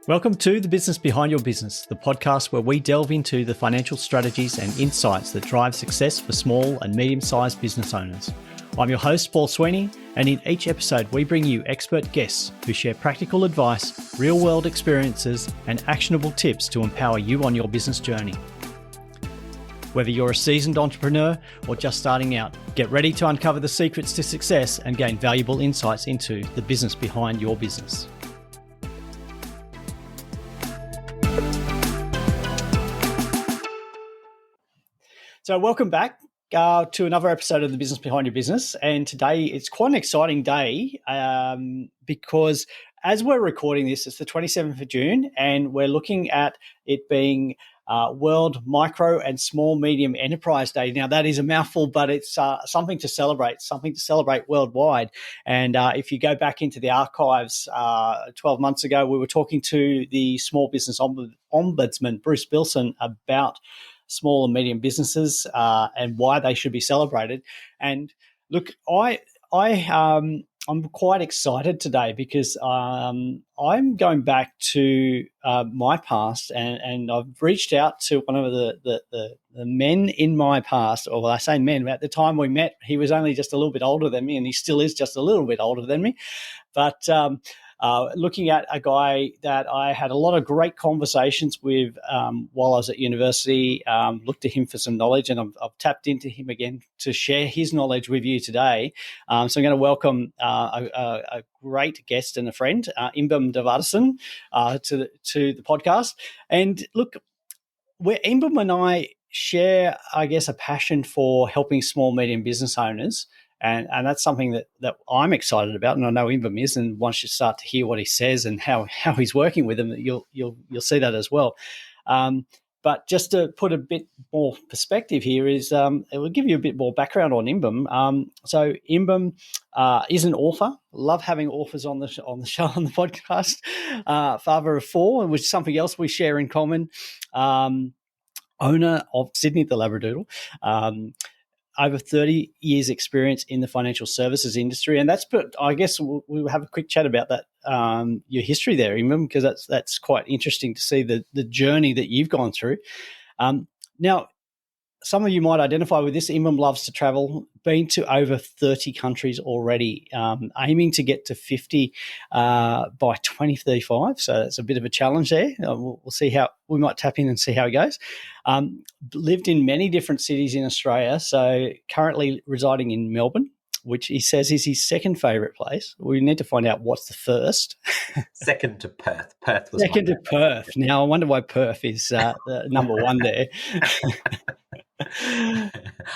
Welcome to The Business Behind Your Business, the podcast where we delve into the financial strategies and insights that drive success for small and medium-sized business owners. I'm your host, Paul Sweeney, and in each episode we bring you expert guests who share practical advice, real-world experiences, and actionable tips to empower you on your business journey. Whether you're a seasoned entrepreneur or just starting out, get ready to uncover the secrets to success and gain valuable insights into the business behind your business. So welcome back to another episode of The Business Behind Your Business. And today it's quite an exciting day because as we're recording this, it's the 27th of June and we're looking at it being World Micro and Small Medium Enterprise Day. Now, that is a mouthful, but it's something to celebrate worldwide. And if you go back into the archives 12 months ago, we were talking to the Small Business Ombudsman, Bruce Bilson, about small and medium businesses and why they should be celebrated. And look, I'm quite excited today because I'm going back to my past, and I've reached out to one of the men in my past. Or I say men, at the time we met, he was only just a little bit older than me, and he still is just a little bit older than me. But looking at a guy that I had a lot of great conversations with while I was at university, looked to him for some knowledge, and I've tapped into him again to share his knowledge with you today. So I'm going to welcome a great guest and a friend, Imbam Devadasan, to the podcast. And look, where Imbam and I share, I guess, a passion for helping small, medium business owners. And that's something that I'm excited about, and I know Imbam is. And once you start to hear what he says and how he's working with them, you'll see that as well. But just to put a bit more perspective here is it will give you a bit more background on Imbam. So Imbam is an author. Love having authors on the show, on the podcast. Father of four, which is something else we share in common. Owner of Sydney the Labradoodle. Over 30 years experience in the financial services industry. And I guess we'll have a quick chat about that, your history there, Imbam, because that's quite interesting to see the journey that you've gone through. Now, some of you might identify with this. Imbam loves to travel, been to over 30 countries already, aiming to get to 50 by 2035. So it's a bit of a challenge there. We'll see how we might tap in and see how it goes. Lived in many different cities in Australia. So currently residing in Melbourne, which he says is his second favourite place. We need to find out what's the first. Second to Perth. Perth was second to Perth. Now, I wonder why Perth is the number one there.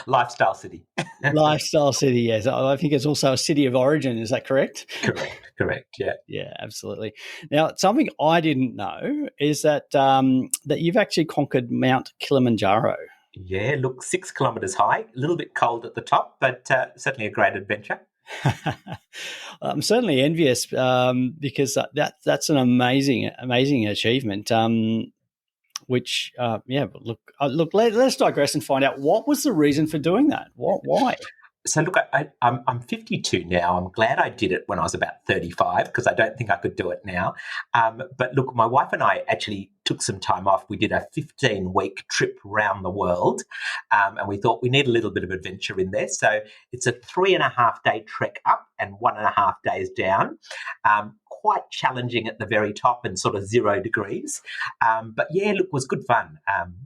Lifestyle city. Lifestyle city, yes. I think it's also a city of origin. Is that correct? Correct. Yeah. Yeah, absolutely. Now, something I didn't know is that that you've actually conquered Mount Kilimanjaro. Yeah, look, 6 kilometres high, a little bit cold at the top, but certainly a great adventure. I'm certainly envious because that's an amazing achievement. Which, look, let's digress and find out what was the reason for doing that. Why? So, look, I'm 52 now. I'm glad I did it when I was about 35 because I don't think I could do it now. But look, my wife and I actually took some time off. We did a 15-week trip around the world, and we thought we need a little bit of adventure in there. So it's a 3.5-day trek up and 1.5 days down. Quite challenging at the very top and sort of 0 degrees. But yeah, look, it was good fun.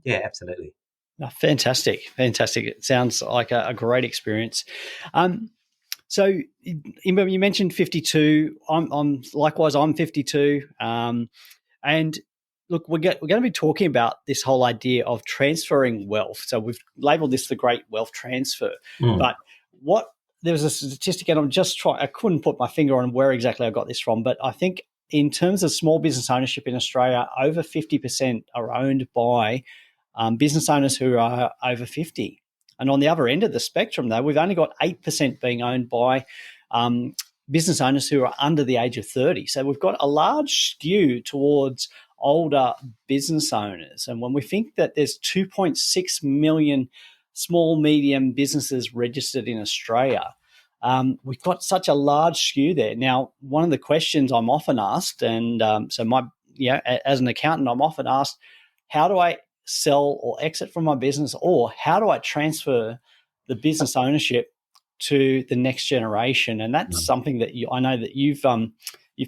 Yeah, absolutely. Oh, fantastic. It sounds like a great experience. So, Imbam, you mentioned 52. I'm 52. And look, we're going to be talking about this whole idea of transferring wealth. So we've labelled this the Great Wealth Transfer. But there was a statistic, and I couldn't put my finger on where exactly I got this from, but I think in terms of small business ownership in Australia, over 50% are owned by business owners who are over 50. And on the other end of the spectrum, though, we've only got 8% being owned by business owners who are under the age of 30. So we've got a large skew towards older business owners. And when we think that there's 2.6 million small, medium businesses registered in Australia, we've got such a large skew there. Now, one of the questions I'm often asked, and so as an accountant, I'm often asked, how do I sell or exit from my business, or how do I transfer the business ownership to the next generation? And that's something that I know that you've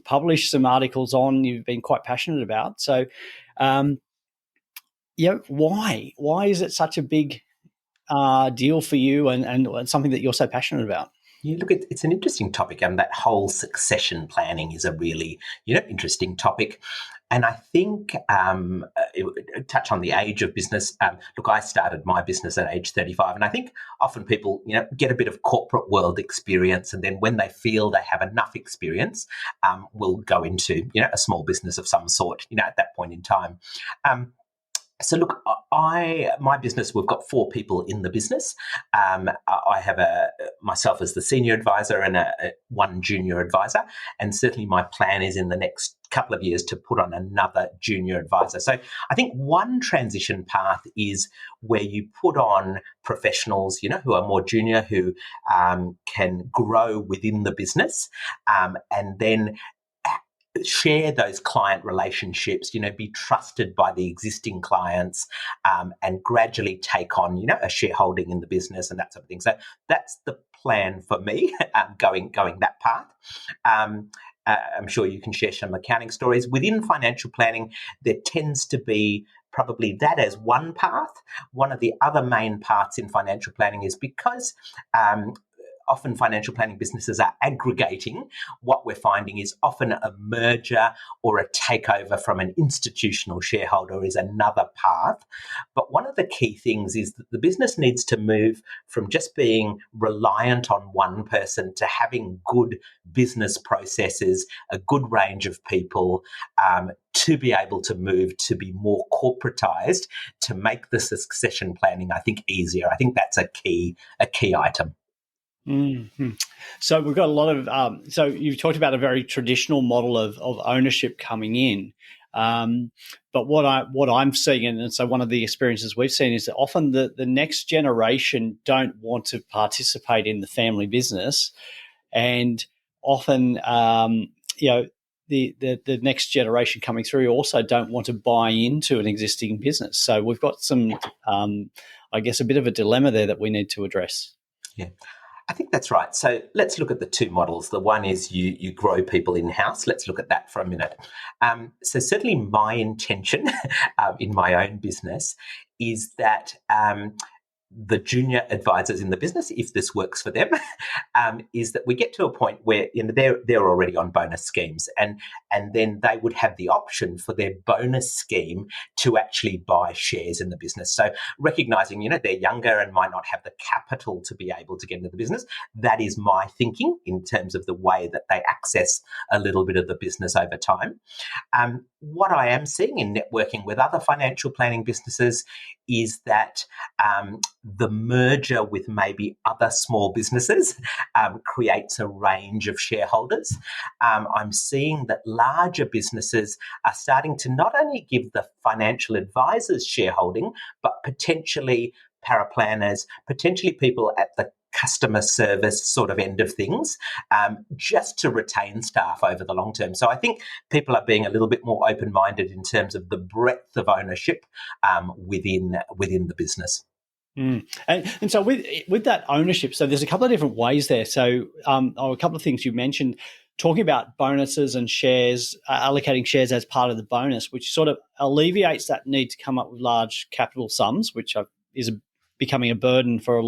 published some articles on, you've been quite passionate about. So, why is it such a big deal for you, and something that you're so passionate about? Yeah, look, it's an interesting topic, and that whole succession planning is a really, interesting topic. And I think touch on the age of business. Look, I started my business at age 35, and I think often people, get a bit of corporate world experience, and then when they feel they have enough experience, will go into, a small business of some sort, at that point in time. So look, my business, we've got 4 people in the business. I have myself as the senior advisor and one junior advisor, and certainly my plan is in the next couple of years to put on another junior advisor. So I think one transition path is where you put on professionals, who are more junior, who can grow within the business, and then share those client relationships, be trusted by the existing clients, and gradually take on, a shareholding in the business and that sort of thing. So that's the plan for me, going that path. I'm sure you can share some accounting stories. Within financial planning, there tends to be probably that as one path. One of the other main parts in financial planning is because often financial planning businesses are aggregating. What we're finding is often a merger or a takeover from an institutional shareholder is another path. But one of the key things is that the business needs to move from just being reliant on one person to having good business processes, a good range of people, to be able to move to be more corporatized, to make the succession planning, I think, easier. I think that's a key item. Mm-hmm. So we've got a lot of. So you've talked about a very traditional model of ownership coming in, but what I'm seeing, and so one of the experiences we've seen is that often the next generation don't want to participate in the family business, and often the next generation coming through also don't want to buy into an existing business. So we've got some, I guess, a bit of a dilemma there that we need to address. Yeah. I think that's right. So let's look at the 2 models. The one is you grow people in-house. Let's look at that for a minute. So certainly my intention in my own business is that the junior advisors in the business, if this works for them, is that we get to a point where they're already on bonus schemes, and then they would have the option for their bonus scheme to actually buy shares in the business. So recognizing, they're younger and might not have the capital to be able to get into the business, that is my thinking in terms of the way that they access a little bit of the business over time. What I am seeing in networking with other financial planning businesses is that the merger with maybe other small businesses creates a range of shareholders. I'm seeing that larger businesses are starting to not only give the financial advisors shareholding, but potentially paraplanners, potentially people at the customer service sort of end of things, just to retain staff over the long term. So I think people are being a little bit more open-minded in terms of the breadth of ownership within the business. And so with that ownership, so there's a couple of different ways there. So a couple of things you mentioned, talking about bonuses and shares, allocating shares as part of the bonus, which sort of alleviates that need to come up with large capital sums, which is becoming a burden for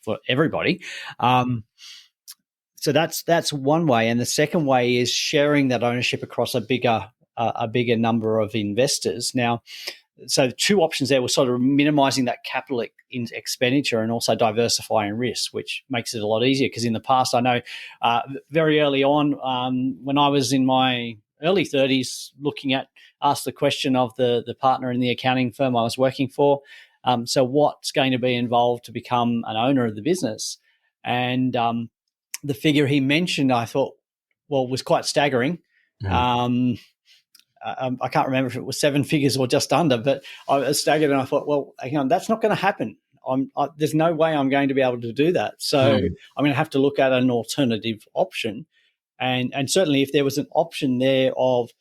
for everybody. So that's one way, and the second way is sharing that ownership across a bigger number of investors. Now, so 2 options there were sort of minimizing that capital expenditure and also diversifying risk, which makes it a lot easier. Because in the past, I know very early on, when I was in my early 30s, asked the question of the partner in the accounting firm I was working for, so what's going to be involved to become an owner of the business? And the figure he mentioned, I thought, was quite staggering. Mm-hmm. I can't remember if it was 7 figures or just under, but I was staggered, and I thought, hang on, that's not going to happen. There's no way I'm going to be able to do that. So I'm going to have to look at an alternative option. And certainly if there was an option there of,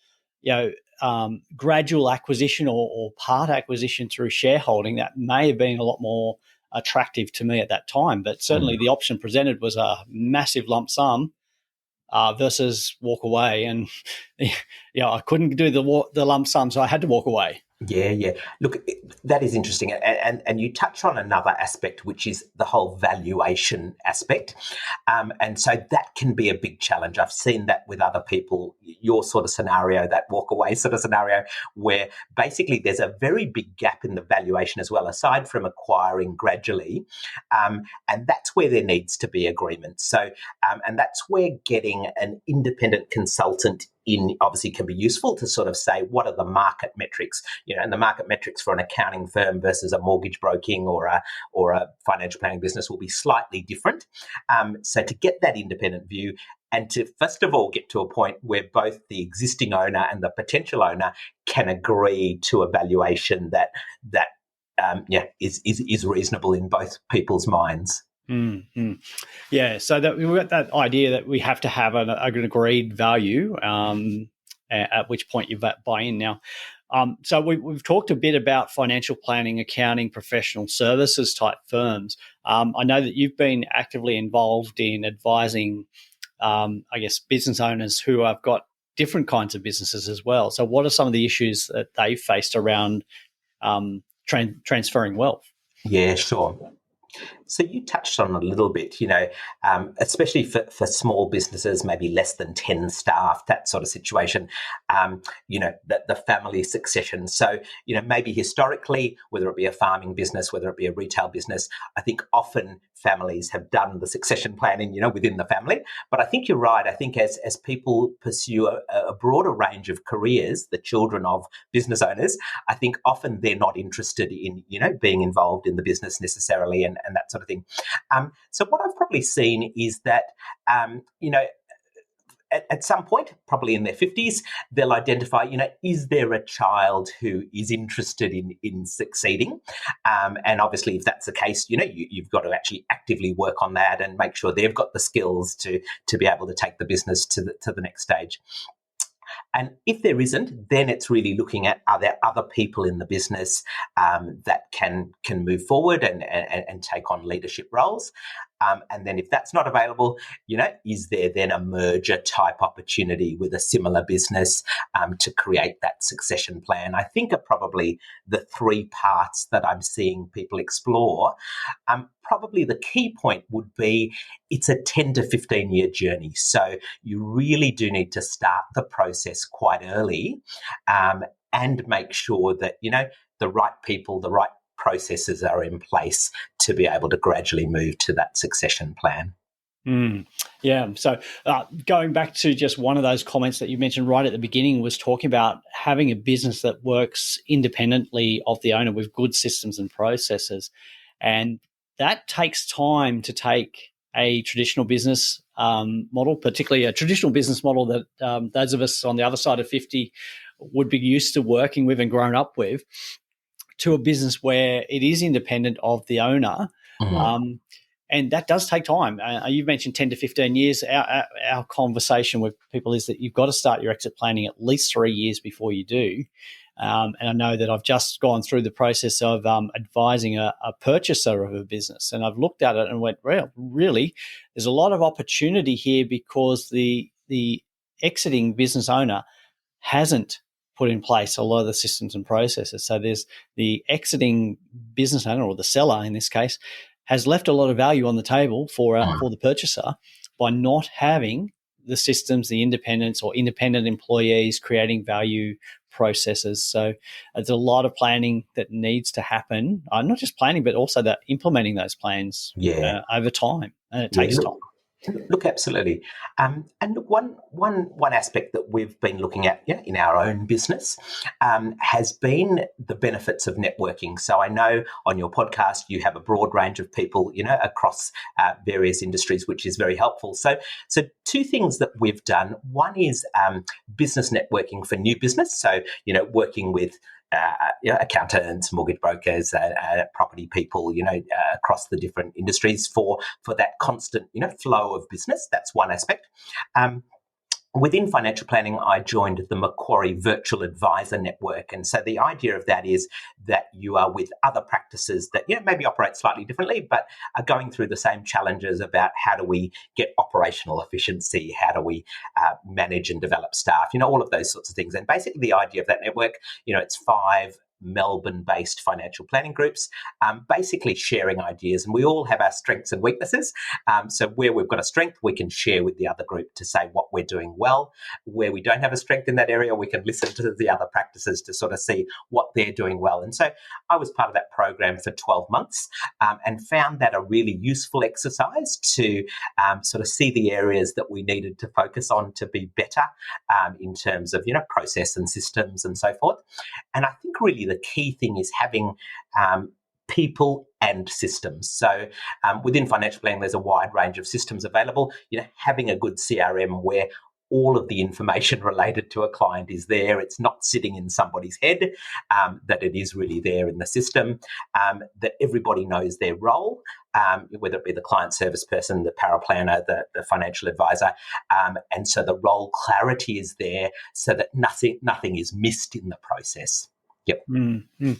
gradual acquisition or part acquisition through shareholding, that may have been a lot more attractive to me at that time. But certainly the option presented was a massive lump sum versus walk away. And I couldn't do the lump sum, so I had to walk away. Yeah. Look, that is interesting. And you touch on another aspect, which is the whole valuation aspect. And so that can be a big challenge. I've seen that with other people, your sort of scenario, that walk away sort of scenario, where basically there's a very big gap in the valuation as well, aside from acquiring gradually. And that's where there needs to be agreement. So, and that's where getting an independent consultant in obviously can be useful to sort of say, what are the market metrics? And the market metrics for an accounting firm versus a mortgage broking or a financial planning business will be slightly different. So to get that independent view and to first of all get to a point where both the existing owner and the potential owner can agree to a valuation that is reasonable in both people's minds. Mm-hmm. Yeah, so that we've got that idea that we have to have an agreed value, at which point you buy in. Now, so we've talked a bit about financial planning, accounting, professional services type firms. I know that you've been actively involved in advising, business owners who have got different kinds of businesses as well. So what are some of the issues that they faced around transferring wealth? Yeah, sure. So you touched on a little bit, especially for small businesses, maybe less than 10 staff, that sort of situation, the family succession. So, maybe historically, whether it be a farming business, whether it be a retail business, I think often families have done the succession planning, within the family. But I think you're right. I think as people pursue a broader range of careers, the children of business owners, I think often they're not interested in, being involved in the business necessarily and that sort of thing. So what I've probably seen is that, at some point, probably in their 50s, they'll identify, is there a child who is interested in succeeding? And obviously, if that's the case, you've got to actually actively work on that and make sure they've got the skills to be able to take the business to the next stage. And if there isn't, then it's really looking at, are there other people in the business that can move forward and take on leadership roles? And then if that's not available, is there then a merger type opportunity with a similar business to create that succession plan? I think are probably the three parts that I'm seeing people explore. Probably the key point would be it's a 10 to 15 year journey. So you really do need to start the process quite early and make sure that, the right people, the right processes are in place to be able to gradually move to that succession plan. Yeah. So going back to just one of those comments that you mentioned right at the beginning was talking about having a business that works independently of the owner with good systems and processes. And that takes time to take a traditional business model, particularly a traditional business model that those of us on the other side of 50 would be used to working with and grown up with, to a business where it is independent of the owner. Mm-hmm. And that does take time. You've mentioned 10 to 15 years. Our conversation with people is that you've got to start your exit planning at least 3 years before you do. And I know that I've just gone through the process of advising a purchaser of a business, and I've looked at it and went, well, really, there's a lot of opportunity here because the exiting business owner hasn't put in place a lot of the systems and processes. So there's the exiting business owner, or the seller in this case, has left a lot of value on the table for the purchaser by not having the systems, the independence or independent employees creating value processes. So there's a lot of planning that needs to happen, not just planning, but also that implementing those plans over time. And it takes time. Look, absolutely. And look, one aspect that we've been looking at in our own business has been the benefits of networking. So I know on your podcast you have a broad range of people, across various industries, which is very helpful. So two things that we've done. One is business networking for new business. So, working with accountants, mortgage brokers, property people, across the different industries for that constant, flow of business. That's one aspect. within financial planning, I joined the Macquarie Virtual Advisor Network. And so the idea of that is that you are with other practices that maybe operate slightly differently, but are going through the same challenges about how do we get operational efficiency, how do we manage and develop staff, all of those sorts of things. And basically the idea of that network, it's 5 Melbourne-based financial planning groups, basically sharing ideas. And we all have our strengths and weaknesses. So where we've got a strength, we can share with the other group to say what we're doing well. Where we don't have a strength in that area, we can listen to the other practices to sort of see what they're doing well. And so I was part of that program for 12 months and found that a really useful exercise to sort of see the areas that we needed to focus on to be better in terms of, process and systems and so forth. And I think really the key thing is having people and systems. So within financial planning, there's a wide range of systems available. Having a good CRM where all of the information related to a client is there. It's not sitting in somebody's head, that it is really there in the system, that everybody knows their role, whether it be the client service person, the paraplanner, the financial advisor. And so the role clarity is there so that nothing is missed in the process. Yep. Mm-hmm.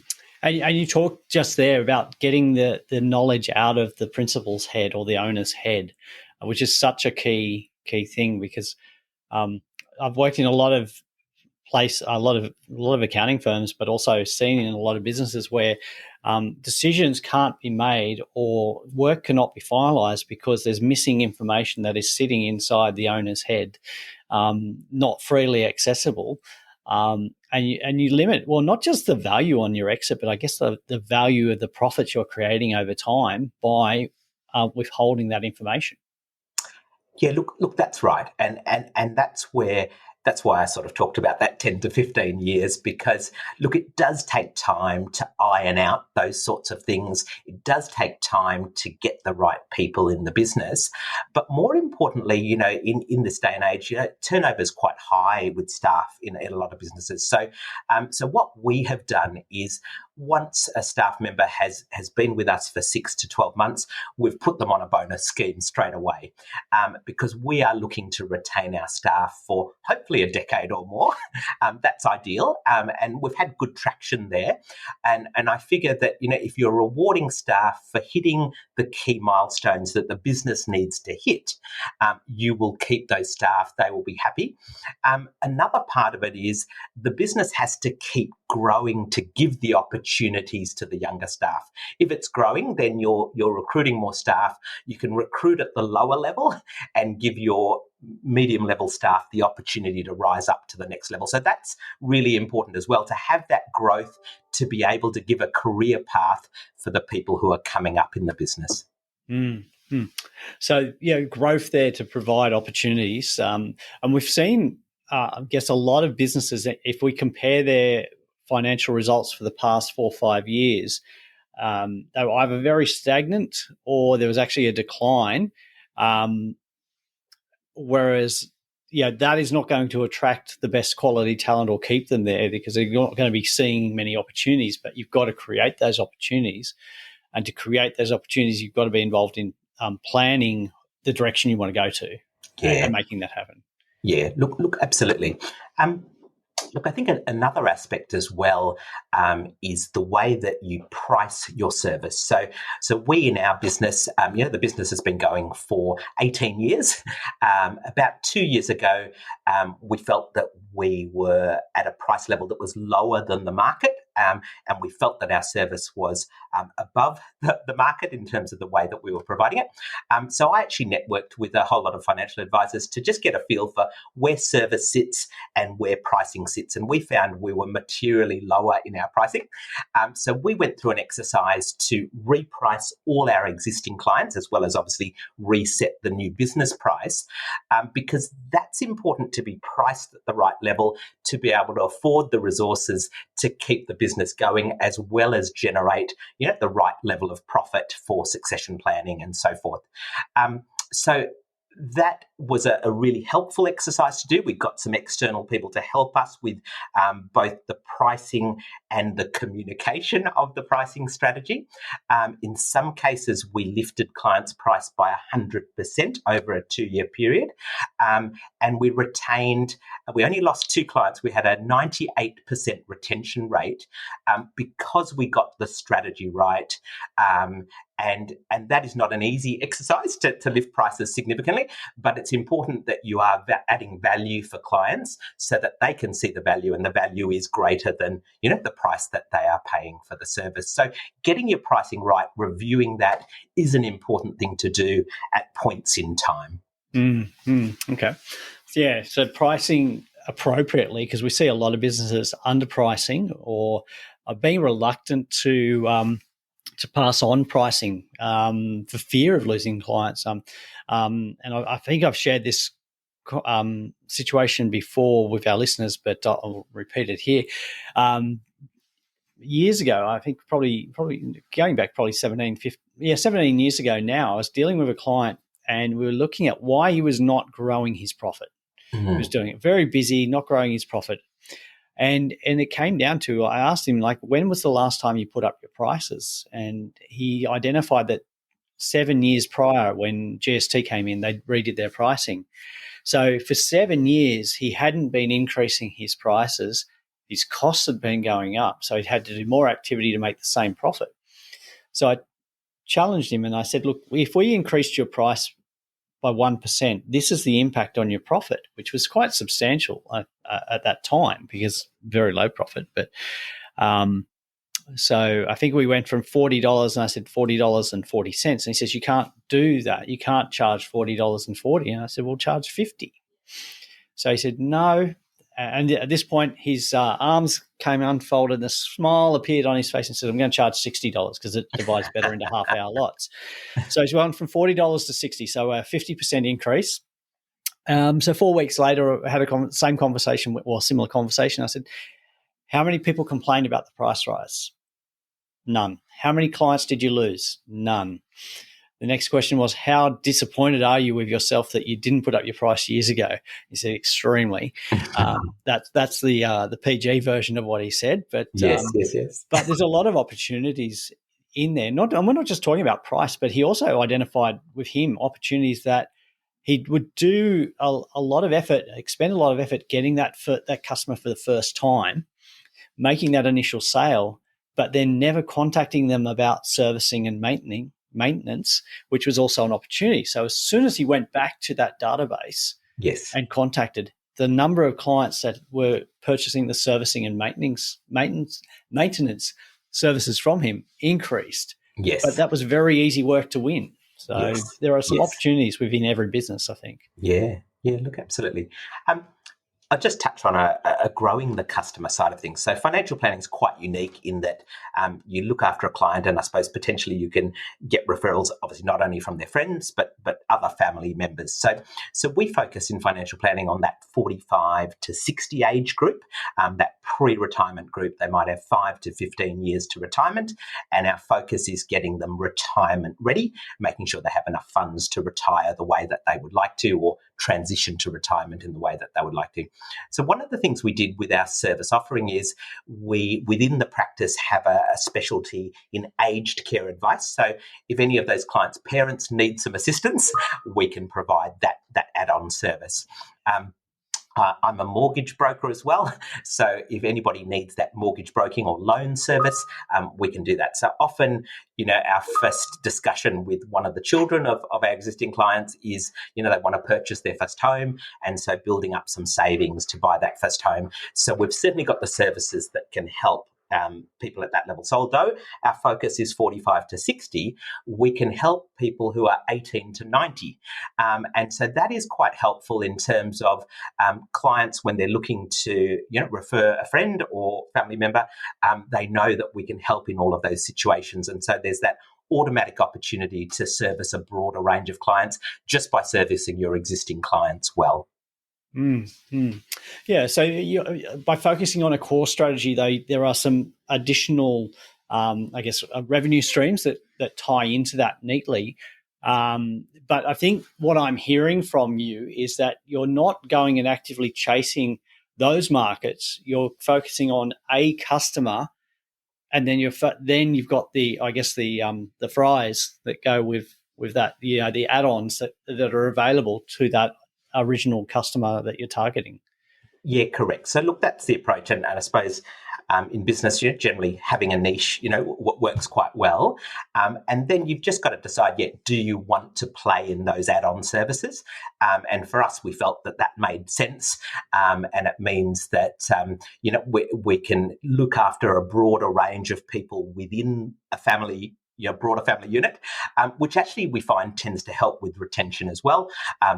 And you talked just there about getting the knowledge out of the principal's head or the owner's head, which is such a key thing, because I've worked in a lot of accounting firms, but also seen in a lot of businesses where decisions can't be made or work cannot be finalised because there's missing information that is sitting inside the owner's head, not freely accessible. And you limit, well, not just the value on your exit, but I guess the value of the profits you're creating over time by withholding that information. Yeah, look, that's right, and that's why I sort of talked about that 10 to 15 years, because look, it does take time to iron out those sorts of things. It does take time to get the right people in the business, but more importantly, in this day and age, turnover is quite high with staff in a lot of businesses. So, so what we have done is, once a staff member has been with us for 6 to 12 months, we've put them on a bonus scheme straight away, because we are looking to retain our staff for hopefully a decade or more. That's ideal, and we've had good traction there. And I figure that if you're rewarding staff for hitting the key milestones that the business needs to hit, you will keep those staff. They will be happy. Another part of it is the business has to keep growing to give the opportunities to the younger staff. If it's growing, then you're recruiting more staff. You can recruit at the lower level and give your medium level staff the opportunity to rise up to the next level. So that's really important as well, to have that growth, to be able to give a career path for the people who are coming up in the business. Mm-hmm. So, growth there to provide opportunities. And we've seen, I guess, a lot of businesses, if we compare their financial results for the past 4 or 5 years, they were either very stagnant or there was actually a decline. Whereas, that is not going to attract the best quality talent or keep them there, because they're not going to be seeing many opportunities, but you've got to create those opportunities. And to create those opportunities, you've got to be involved in planning the direction you want to go to, and making that happen. Yeah, look, absolutely. Look, I think another aspect as well is the way that you price your service. So we in our business, the business has been going for 18 years. About 2 years ago, we felt that we were at a price level that was lower than the market. And we felt that our service was above the market in terms of the way that we were providing it. So I actually networked with a whole lot of financial advisors to just get a feel for where service sits and where pricing sits. And we found we were materially lower in our pricing. So we went through an exercise to reprice all our existing clients, as well as obviously reset the new business price, because that's important, to be priced at the right level, to be able to afford the resources to keep the business going, as well as generate the right level of profit for succession planning and so forth. So that was a really helpful exercise to do. We got some external people to help us with both the pricing and the communication of the pricing strategy. In some cases, we lifted clients' price by 100% over a 2-year period. And we only lost 2 clients. We had a 98% retention rate because we got the strategy right. And that is not an easy exercise to lift prices significantly, but it's important that you are adding value for clients so that they can see the value, and the value is greater than the price that they are paying for the service. So getting your pricing right, reviewing that, is an important thing to do at points in time. Okay. Yeah, so pricing appropriately, because we see a lot of businesses underpricing or are being reluctant to pass on pricing for fear of losing clients. And I think I've shared this situation before with our listeners, but I'll repeat it here. Years ago, I think probably going back 17 years ago now, I was dealing with a client and we were looking at why he was not growing his profit. Mm-hmm. He was doing it very busy, not growing his profit. And it came down to, I asked him, when was the last time you put up your prices? And he identified that 7 years prior, when GST came in, they redid their pricing. So for 7 years, he hadn't been increasing his prices. His costs had been going up. So he had to do more activity to make the same profit. So I challenged him and I said, look, if we increased your price by 1%, this is the impact on your profit, which was quite substantial at that time because very low profit. But so I think we went from $40 and I said $40.40. And he says, you can't do that. You can't charge $40.40. And I said, well, charge $50. So he said, no. And at this point, his arms came unfolded and a smile appeared on his face and said, I'm going to charge $60 because it divides better into half-hour lots. So he's went from $40 to $60, so a 50% increase. So 4 weeks later, I had a same conversation, or similar conversation. I said, how many people complained about the price rise? None. How many clients did you lose? None. The next question was, how disappointed are you with yourself that you didn't put up your price years ago? He said, extremely. That's the PG version of what he said. But yes. But there's a lot of opportunities in there. And we're not just talking about price, but he also identified with him opportunities that he would do a lot of effort, expend a lot of effort getting that customer for the first time, making that initial sale, but then never contacting them about servicing and maintenance, which was also an opportunity. So as soon as he went back to that database and contacted, the number of clients that were purchasing the servicing and maintenance services from him increased. Yes. But that was very easy work to win. So there are some opportunities within every business, I think. Yeah, look, absolutely. I'll just touch on a growing the customer side of things. So financial planning is quite unique in that you look after a client, and I suppose potentially you can get referrals, obviously not only from their friends, but other family members. So we focus in financial planning on that 45 to 60 age group, that pre-retirement group. They might have 5 to 15 years to retirement, and our focus is getting them retirement ready, making sure they have enough funds to retire the way that they would like to, or transition to retirement in the way that they would like to. So one of the things we did with our service offering is we, within the practice, have a specialty in aged care advice. So if any of those clients' parents need some assistance, we can provide that add-on service. I'm a mortgage broker as well. So if anybody needs that mortgage broking or loan service, we can do that. So often, our first discussion with one of the children of our existing clients is, they want to purchase their first home. And so building up some savings to buy that first home. So we've certainly got the services that can help people at that level. So although our focus is 45 to 60, we can help people who are 18 to 90. And so that is quite helpful in terms of clients when they're looking to refer a friend or family member, they know that we can help in all of those situations. And so there's that automatic opportunity to service a broader range of clients just by servicing your existing clients well. Yeah, so by focusing on a core strategy, there are some additional, revenue streams that tie into that neatly. But I think what I'm hearing from you is that you're not going and actively chasing those markets. You're focusing on a customer, and then you've got the fries that go with that, the add-ons that are available to that original customer that you're targeting. Yeah, correct. So look, that's the approach, and I suppose in business, generally having a niche, what works quite well, and then you've just got to decide, do you want to play in those add-on services? And for us, we felt that made sense, and it means that we can look after a broader range of people within a family. Broader family unit, which actually we find tends to help with retention as well,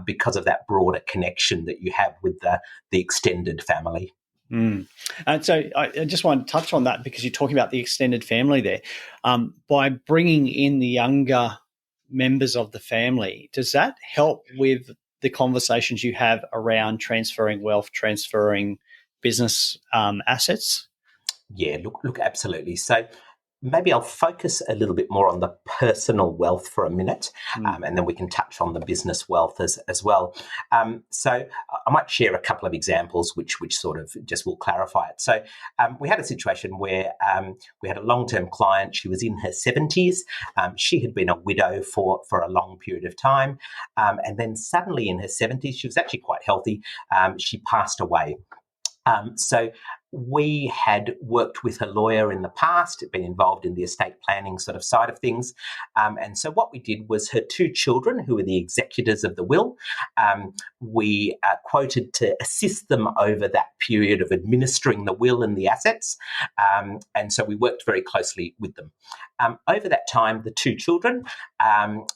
because of that broader connection that you have with the extended family. Mm. And so I just want to touch on that because you're talking about the extended family there. By bringing in the younger members of the family, does that help with the conversations you have around transferring wealth, transferring business assets? Yeah, look, absolutely. So maybe I'll focus a little bit more on the personal wealth for a minute, and then we can touch on the business wealth as well. So I might share a couple of examples which sort of just will clarify it. So we had a situation where we had a long-term client. She was in her 70s. She had been a widow for a long period of time. And then suddenly in her 70s, she was actually quite healthy. She passed away. So we had worked with her lawyer in the past, been involved in the estate planning sort of side of things. And so what we did was her two children, who were the executors of the will, we quoted to assist them over that period of administering the will and the assets. And so we worked very closely with them. Over that time, the two children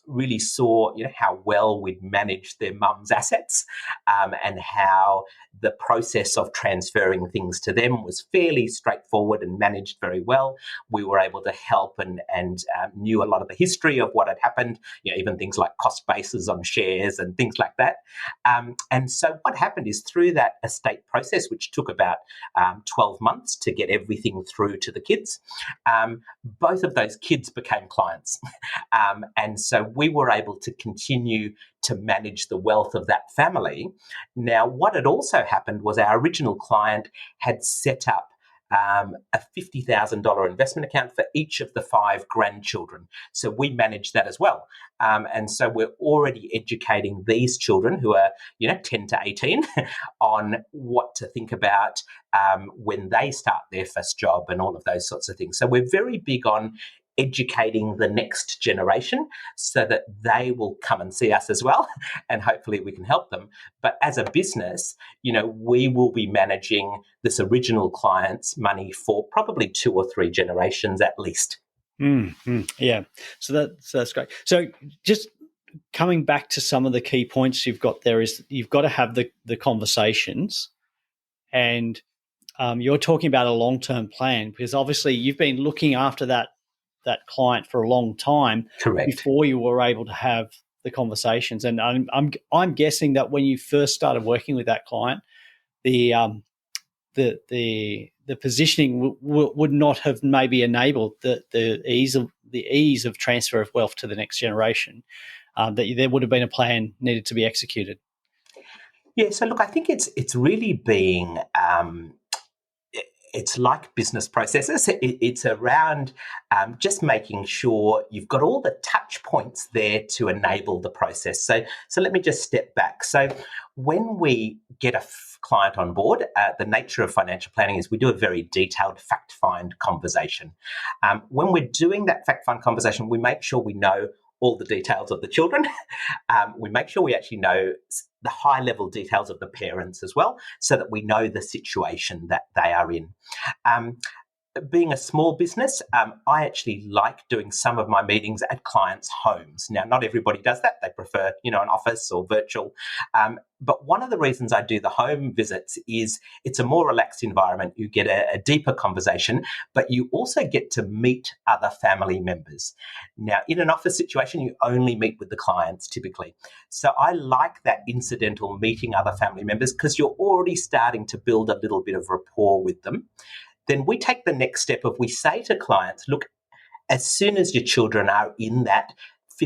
really saw how well we'd managed their mum's assets, and how the process of transferring things to them was fairly straightforward and managed very well. We were able to help and knew a lot of the history of what had happened, even things like cost bases on shares and things like that. And so what happened is through that estate process, which took about 12 months to get everything through to the kids, both of those kids became clients. And so we were able to continue to manage the wealth of that family. Now, what had also happened was our original client had set up a $50,000 investment account for each of the 5 grandchildren. So we manage that as well. And so we're already educating these children who are, 10 to 18 on what to think about when they start their first job and all of those sorts of things. So we're very big on educating the next generation so that they will come and see us as well, and hopefully we can help them. But as a business, we will be managing this original client's money for probably 2 or 3 generations at least. Yeah, so that's great. So just coming back to some of the key points you've got there is you've got to have the conversations, and you're talking about a long-term plan because obviously you've been looking after that client for a long time. Correct. Before you were able to have the conversations. And I'm guessing that when you first started working with that client, the positioning would not have maybe enabled the ease of transfer of wealth to the next generation. That there would have been a plan needed to be executed. Yeah. So look, I think it's really being. It's like business processes. It's around just making sure you've got all the touch points there to enable the process. So let me just step back. So when we get a client on board, the nature of financial planning is we do a very detailed fact-find conversation. When we're doing that fact-find conversation, we make sure we know all the details of the children. We make sure we actually know the high-level details of the parents as well, so that we know the situation that they are in. Being a small business, I actually like doing some of my meetings at clients' homes. Now, not everybody does that. They prefer, an office or virtual. But one of the reasons I do the home visits is it's a more relaxed environment. You get a deeper conversation, but you also get to meet other family members. Now, in an office situation, you only meet with the clients typically. So I like that incidental meeting other family members because you're already starting to build a little bit of rapport with them. Then we take the next step of we say to clients, look, as soon as your children are in that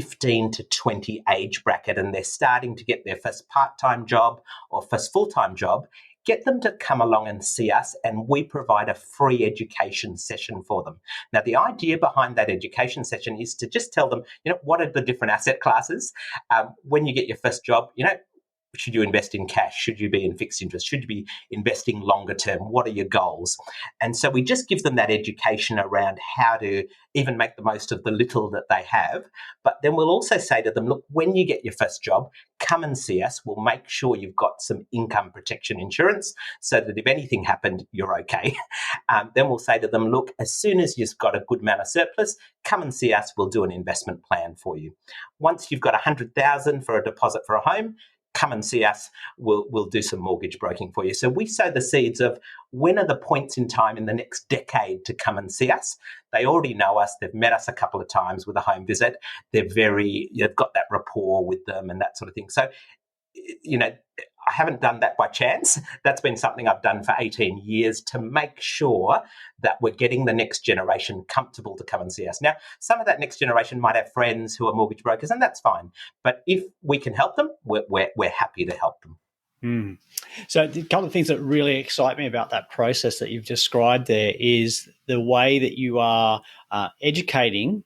15 to 20 age bracket and they're starting to get their first part-time job or first full-time job, get them to come along and see us, and we provide a free education session for them. Now, the idea behind that education session is to just tell them, what are the different asset classes? When you get your first job, should you invest in cash? Should you be in fixed interest? Should you be investing longer term? What are your goals? And so we just give them that education around how to even make the most of the little that they have. But then we'll also say to them, look, when you get your first job, come and see us. We'll make sure you've got some income protection insurance so that if anything happened, you're okay. Then we'll say to them, look, as soon as you've got a good amount of surplus, come and see us. We'll do an investment plan for you. Once you've got $100,000 for a deposit for a home, come and see us. We'll do some mortgage broking for you. So we sow the seeds of when are the points in time in the next decade to come and see us. They already know us. They've met us a couple of times with a home visit. You've got that rapport with them and that sort of thing. So, I haven't done that by chance. That's been something I've done for 18 years to make sure that we're getting the next generation comfortable to come and see us. Now, some of that next generation might have friends who are mortgage brokers, and that's fine. But if we can help them, we're happy to help them. So a couple of things that really excite me about that process that you've described there is the way that you are educating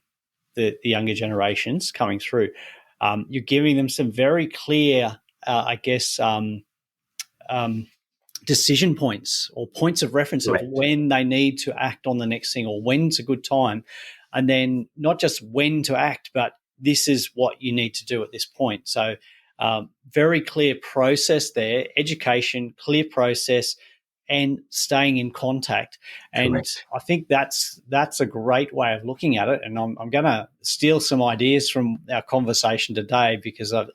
the younger generations coming through. You're giving them some very clear decision points or points of reference of when they need to act on the next thing or when's a good time. And then not just when to act, but this is what you need to do at this point. So very clear process there, education, clear process, and staying in contact. And correct. I think that's a great way of looking at it. And I'm going to steal some ideas from our conversation today because I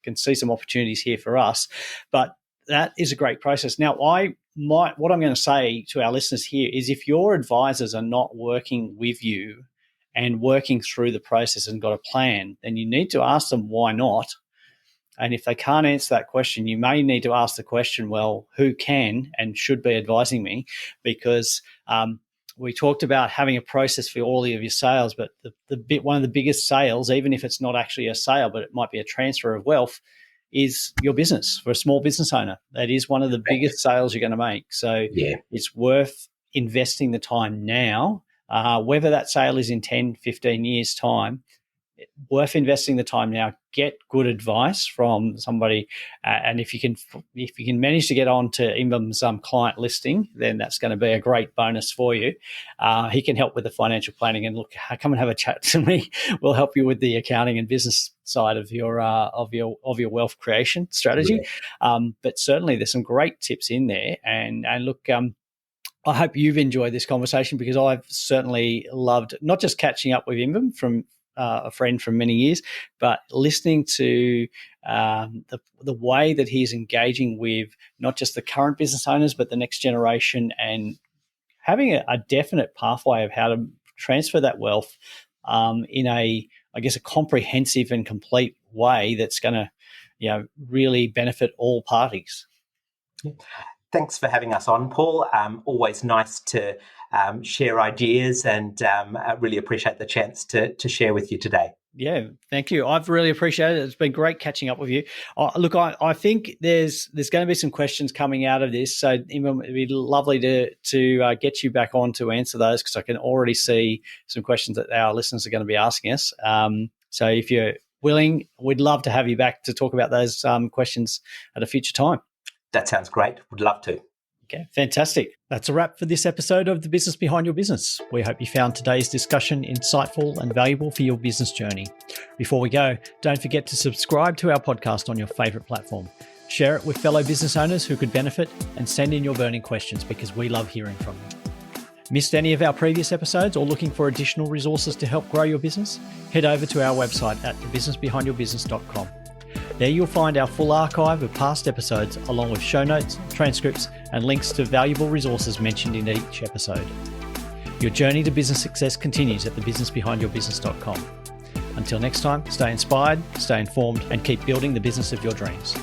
can see some opportunities here for us. But that is a great process. Now, what I'm going to say to our listeners here is if your advisors are not working with you and working through the process and got a plan, then you need to ask them why not. And if they can't answer that question, you may need to ask the question, well, who can and should be advising me? Because we talked about having a process for all of your sales, but one of the biggest sales, even if it's not actually a sale, but it might be a transfer of wealth, is your business for a small business owner. That is one of the biggest sales you're going to make. So it's worth investing the time now, whether that sale is in 10, 15 years' time, worth investing the time now. Get good advice from somebody, and if you can manage to get on to Imbam's client listing, then that's going to be a great bonus for you. He can help with the financial planning, and look, come and have a chat to me. We'll help you with the accounting and business side of your wealth creation strategy. But certainly, there's some great tips in there, and look. I hope you've enjoyed this conversation because I've certainly loved not just catching up with Imbam from a friend from many years, but listening to the way that he's engaging with not just the current business owners, but the next generation, and having a definite pathway of how to transfer that wealth in a comprehensive and complete way that's going to, really benefit all parties. Thanks for having us on, Paul. Always nice to share ideas, and I really appreciate the chance to share with you today. Yeah, thank you. I've really appreciated it. It's been great catching up with you. Look, I think there's going to be some questions coming out of this, so it'd be lovely to get you back on to answer those, because I can already see some questions that our listeners are going to be asking us. So if you're willing, we'd love to have you back to talk about those questions at a future time. That sounds great. Would love to. Okay, fantastic. That's a wrap for this episode of The Business Behind Your Business. We hope you found today's discussion insightful and valuable for your business journey. Before we go, don't forget to subscribe to our podcast on your favourite platform. Share it with fellow business owners who could benefit, and send in your burning questions because we love hearing from you. Missed any of our previous episodes or looking for additional resources to help grow your business? Head over to our website at thebusinessbehindyourbusiness.com. There you'll find our full archive of past episodes, along with show notes, transcripts, and links to valuable resources mentioned in each episode. Your journey to business success continues at thebusinessbehindyourbusiness.com. Until next time, stay inspired, stay informed, and keep building the business of your dreams.